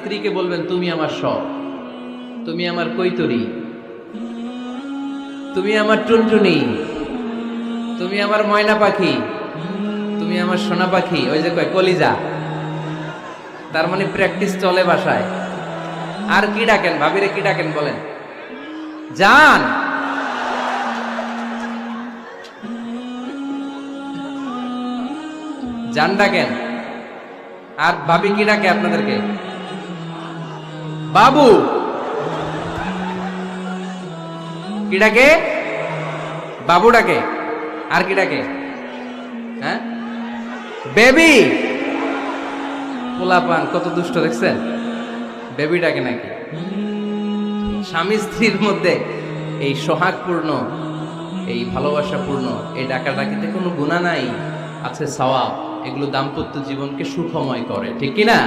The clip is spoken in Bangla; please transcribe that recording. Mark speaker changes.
Speaker 1: স্ত্রীকে বলবেন তুমি আমার সব, তুমি আমার কৈতরি, তুমি আমার টুনটুনি, তুমি আমার ময়না পাখি, তুমি আমার সোনা পাখি। ওই যে কয় কলিজা, তার মানে প্র্যাকটিস চলে বাসায়। আর কি ডাকেন ভাবিরে, কি ডাকেন বলেন? জান। জান ডাকেন। আর ভাবি কি ডাকে আপনাদেরকে? বাবু। কি ডাকে? বাবু ডাকে। আর কি ডাকে? হ্যাঁ, বেবি। পোলাপান কত দুষ্ট দেখছেন, বেবি ডাকে নাকি? স্বামী স্ত্রীর মধ্যে এই সোহাগপূর্ণ, এই ভালোবাসাপূর্ণ এই ডাকাডাকিতে কোনো গুনাহ নাই, আছে সওয়াব। এগুলো দাম্পত্য জীবনকে সুখময় করে, ঠিক কিনা?